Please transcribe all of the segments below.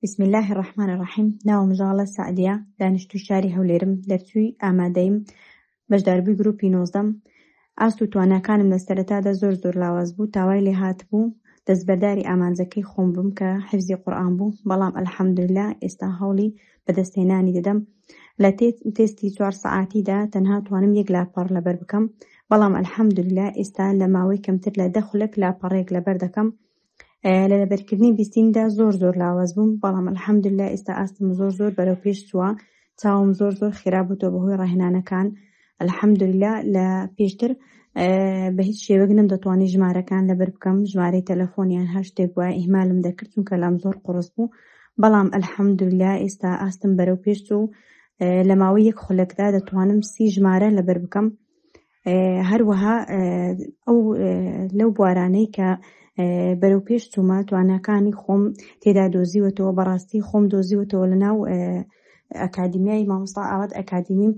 بسم الله الرحمن الرحیم. ناوم ژاڵە سەعدیە، دانیشتووی شاری هەولێرم، دەرچووی ئامادەییم بەشداربووی گروپی 19م. ئاست و تواناکانم لە سەرەتادا زۆر لاواز بوو، تاوای لێ هاتبوو دەستبەرداری ئامانجەکەی خۆم بم کە حیفزی قورئان بوو، بەڵام ئەلحەمدوللا ئێستا هەوڵی بەدەستهێنانی دەدەم. لە تێستی 4 سەعاتیدا تەنها توانم 1 لاپەڕ لەبەر بکەم، بەڵام ئەلحەمدوللا ئێستا لە ماوەی کەمتر لە 10 خولەک لاپەڕێک لەبەر دەکەم. لە لەبەرکردنی بیستیمدا زۆر لاواز بووم، بەڵام ئەلحەمدوللا ئێستا ئاستم زۆر بەرەو پێش چووە، چاوم زۆر خێرا بووتەوە بەهۆی ڕاهێنانەکان. ئەلحەمدوللا لە پێشتر بە هیچ شێوەیەک نەمدەتوانی ژمارەکان لەبەر بکەم، ژمارەی تەلەفۆنیان هەر شتێک وایە ئیهمالم دەکرد چونکە لام زۆر قورس بوو، بەڵام ئەلحەمدوللا ئێستا ئاستم بەرەو پێش چوو، لە ماوەی 1 خولەکدا دەتوانم 30 ژمارە لەبەر بکەم. هەروەها لەو بوارانەی کە بەرەو پێش چوومە تواناکانی خۆم تێدا دۆزیوەتەوە، بەڕاستی خۆم دۆزیوەتەوە لەناو ئەکادیمیای مامۆستا ئاوات ئەکادیمیم.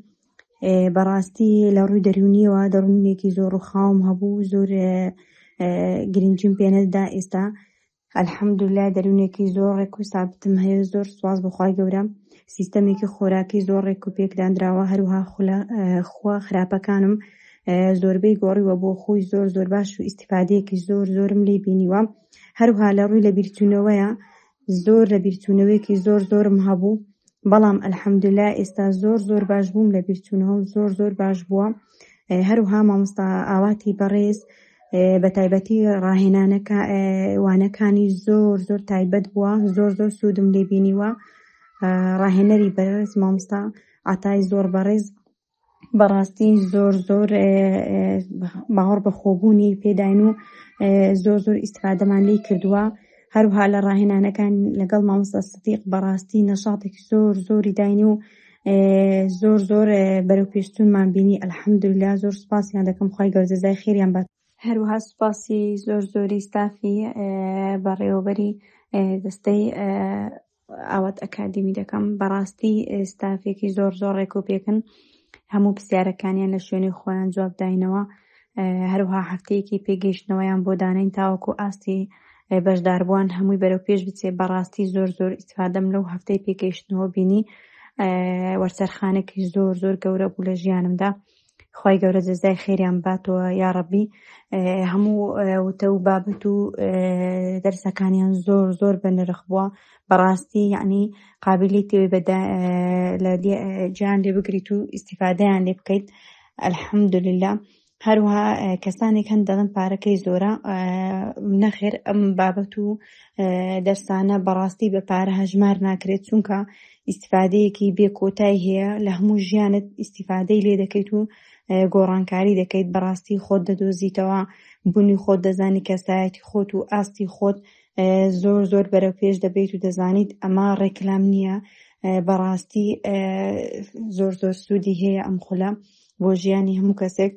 بەڕاستی لە ڕووی دەرونیەوە دەڕونێکی زۆر ڕووخاوم هەبوو، زۆر گرنگیم پێ نەدرا. ئێستا ئەلحەمدوللا دەرونێکی زۆر ڕێک و سابتم هەیە، زۆر سوپاس بەخوای گەورە. سیستەمێکی خۆراکی زۆر ڕێک و پێکدانراوە، هەروەها خوا خراپەکانم زۆربەی گۆڕیوە بۆ خۆی زۆر باش و ئیستیفادەیەکی زۆرم لێ بینیوە. هەروەها لە ڕووی لە بیرچوونەوەیە لە بیرچوونەوەیەکی زۆرم هەبوو، بەڵام ئەلحەمدوللا ئێستا زۆر باش بووم لە بیرچوونەوە، زۆر باش بووە. هەروەها مامۆستا ئاواتی بەڕێز بە تایبەتی ڕاهێنانەکانی زۆر تایبەت بووە، زۆر سوودم لێ بینیوە. ڕاهێنەری بەڕێز مامۆستا عەتای زۆر بەڕێز بەڕاستی زۆر باوەڕ بە خۆبوونی پێداین و زۆر ئیستیفادەمان لێ کردووە. هەروەها لە ڕاهێنانەکان لەگەڵ مامۆستا سدیق بەڕاستی نەشاطێکی زۆری داینی و زۆر بەرەو پێشچوونمان بینی. ئەلحەمدوللا زۆر سوپاسیان دەکەم، خوای گەورە جەزای خێریان بات. هەروەها سوپاسی زۆری ستافی بەڕێوەبەری دەستەی ئاوات ئەکادیمی دەکەم. بەڕاستی ستافێکی زۆر ڕێک و پێکن، هەموو پرسیارەکانیان لە شوێنی خۆیان جواب داینەوە. هەروەها هەفتەیەکی پێگەیشتنەوەیان بۆ دانین تاوەکو ئاستی بەشداربووان هەمووی بەرەو پێش بچێ. بەڕاستی زۆر ئیستیفادەم لەو هەفتەی پێگەیشتنەوە بینی، وەرسەرخانێکی زۆر گەورە بوو لە ژیانمدا. خوای گەورە جەزای خێریان باتەوە یا ڕەبی. هەموو وتە و بابەت و دەرسەکانیان زۆر بەنرخ بووە، بەڕاستی یعنی قابلیتی لە گیان لێ بگریت و ئیستیفادەیان لێ بکەیت. ئەلحەمدوللا. هەروەها کەسانێک هەن دەڵێن پارەکەی زۆرە، نەخێر، ئەم بابەت و دەرسانە بەڕاستی بە پارە هەژمار ناکرێت، چونکە ئیستیفادەیەکی بێکۆتایی هەیە، لە هەموو ژیانت ئیستیفادەی لێ دەکەیت و گۆڕانکاری دەکەیت. بەڕاستی خۆت دەدۆزیتەوە، بوونی خۆت دەزانی، کەسایەتی خۆت و ئاستی خۆت زۆر بەرەو پێش دەبێت و دەزانیت ئەمە ڕێکلام نییە. بەڕاستی زۆر سوودی هەیە ئەم خولە بۆ ژیانی هەموو کەسێک.